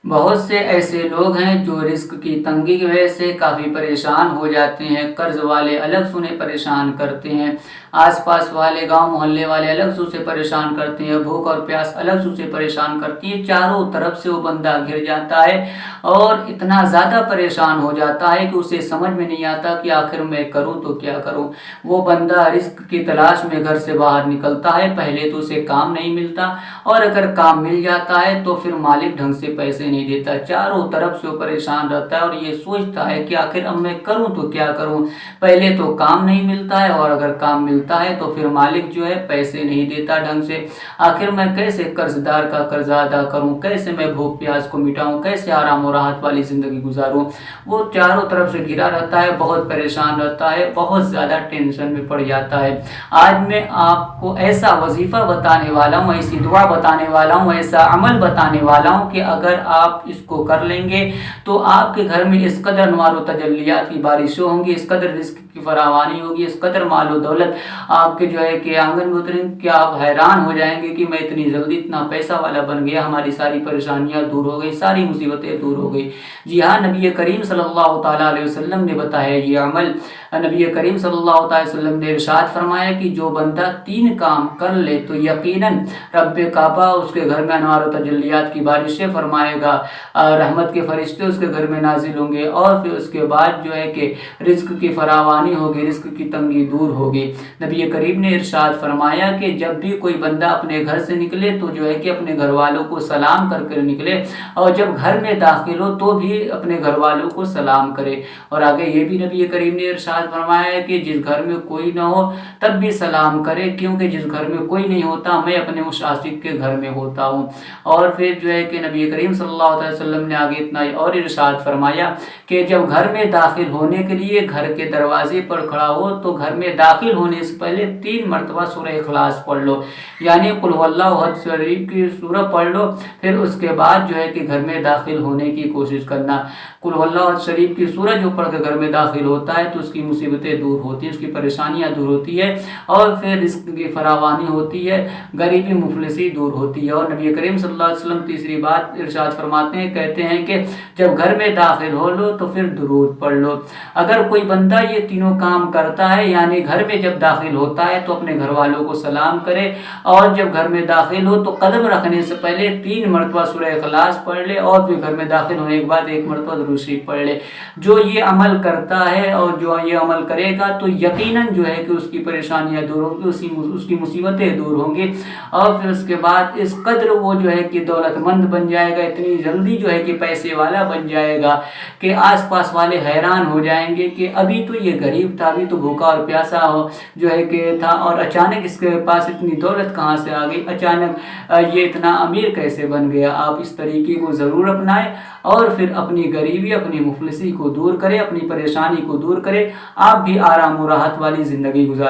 بہت سے ایسے لوگ ہیں جو رزق کی تنگی کی وجہ سے کافی پریشان ہو جاتے ہیں۔ قرض والے الگ سے انہیں پریشان کرتے ہیں، آس پاس والے گاؤں محلے والے الگ سے اسے پریشان کرتے ہیں، بھوک اور پیاس الگ سے اسے پریشان کرتی ہے۔ چاروں طرف سے وہ بندہ گھر جاتا ہے اور اتنا زیادہ پریشان ہو جاتا ہے کہ اسے سمجھ میں نہیں آتا کہ آخر میں کروں تو کیا کروں۔ وہ بندہ رزق کی تلاش میں گھر سے باہر نکلتا ہے، پہلے تو اسے کام نہیں ملتا، اور اگر کام مل جاتا ہے تو پھر مالک ڈھنگ سے پیسے نہیں دیتا۔ چاروں طرف سے وہ پریشان رہتا ہے اور یہ سوچتا ہے کہ آخر اب میں کروں تو کیا کروں۔ پہلے تو کام نہیں ملتا ہے، اور اگر کام ملتا ہے تو پھر مالک جو ہے پیسے نہیں دیتا ڈھنگ سے۔ آخر میں کیسے قرض دار کا قرضہ ادا کروں، کیسے میں بھوک پیاس کو مٹاؤں، کیسے آرام و راحت والی زندگی گزاروں۔ وہ چاروں طرف سے گھرا رہتا ہے، بہت پریشان رہتا ہے، بہت زیادہ ٹینشن میں پڑ جاتا ہے۔ آج میں آپ کو ایسا وظیفہ بتانے والا ہوں، ایسی دعا بتانے والا ہوں، ایسا عمل بتانے والا ہوں کہ اگر آپ اس کو کر لیں گے تو آپ کے گھر میں اس قدر انوار و تجلیات کی بارشیں ہوں گی، اس قدر رزق کی فراوانی ہوگی، اس قدر مال و دولت آپ کے جو ہے کہ آنگن میں اتریں کہ آپ حیران ہو جائیں گے کہ میں اتنی جلدی اتنا پیسہ والا بن گیا، ہماری ساری پریشانیاں دور ہو گئی، ساری مصیبتیں دور ہو گئی۔ جی ہاں، نبی کریم صلی اللہ تعالیٰ علیہ وسلم نے بتایا یہ عمل۔ نبی کریم صلی اللہ تعالیٰ علیہ وسلم نے ارشاد فرمایا کہ جو بندہ 3 کام کر لے تو یقیناً رب کعبہ اس کے گھر میں انوار و تجلیات کی بارشیں فرمائے گا، رحمت کے فرشتے اس کے گھر میں نازل ہوں گے، اور پھر اس کے بعد جو ہے کہ رزق کی فراوانی ہوگی، رزق کی تنگی دور ہوگی۔ نبی کریم نے ارشاد فرمایا کہ جب بھی کوئی بندہ اپنے گھر سے نکلے تو جو ہے کہ اپنے گھر والوں کو سلام کر کر نکلے، اور جب گھر میں داخل ہو تو بھی اپنے گھر والوں کو سلام کرے۔ اور آگے یہ بھی نبی کریم نے ارشاد فرمایا ہے کہ جس گھر میں کوئی نہ ہو تب بھی سلام کرے، کیونکہ جس گھر میں کوئی نہیں ہوتا میں اپنے اس عاشق کے گھر میں ہوتا ہوں۔ اور پھر جو ہے کہ نبی کریم صلی اللہ علیہ وسلم نے آگے اتنا اور ارشاد فرمایا کہ جب گھر میں داخل ہونے کے لیے گھر کے دروازے پر کھڑا ہو تو گھر میں داخل ہونے سے پہلے 3 مرتبہ سورہ اخلاص پڑھ لو، یعنی قل هو اللہ احد شریف کی سورہ پڑھ لو، پھر اس کے بعد جو ہے کہ گھر میں داخل ہونے کی کوشش کرنا۔ قل هو اللہ احد شریف کی سورہ جو پڑھ کے گھر میں داخل ہوتا ہے تو اس کی مصیبتیں دور ہوتی ہیں، اس کی پریشانیاں دور ہوتی ہے، اور پھر رزق کی فراوانی ہوتی ہے، غریبی مفلسی دور ہوتی ہے۔ اور نبی کریم صلی اللہ علیہ وسلم تیسری بات ارشاد فرماتے ہیں، کہتے ہیں کہ جب گھر میں داخل ہو لو تو پھر درود پڑھ لو۔ اگر کوئی بندہ یہ تینوں کام کرتا ہے، یعنی گھر میں جب داخل ہوتا ہے تو اپنے گھر والوں کو سلام کرے، اور جب گھر میں داخل ہو تو قدم رکھنے سے پہلے 3 مرتبہ سورہ اخلاص پڑھ لے، اور پھر گھر میں داخل ہونے کے بعد 1 مرتبہ درود شریف پڑھ لے، جو یہ عمل کرتا ہے اور جو یہ عمل کرے گا تو یقیناً جو ہے کہ اس کی پریشانیاں دور ہوں گی، اس کی مصیبتیں دور ہوں گی، اور پھر اس کے بعد اس قدر وہ جو ہے کہ دولت مند بن جائے گا، اتنی جلدی جو ہے کہ پیسے والا بن جائے گا کہ آس پاس والے حیران ہو جائیں گے کہ ابھی تو یہ غریب تھا، ابھی تو بھوکا اور پیاسا ہو جو ہے کہ تھا، اور اچانک اس کے پاس اتنی دولت کہاں سے آ گئی، اچانک یہ اتنا امیر کیسے بن گیا۔ آپ اس طریقے کو ضرور اپنائیں، اور پھر اپنی غریبی اپنی مفلسی کو دور کریں، اپنی پریشانی کو دور کریں، آپ بھی آرام و راحت والی زندگی گزاریں۔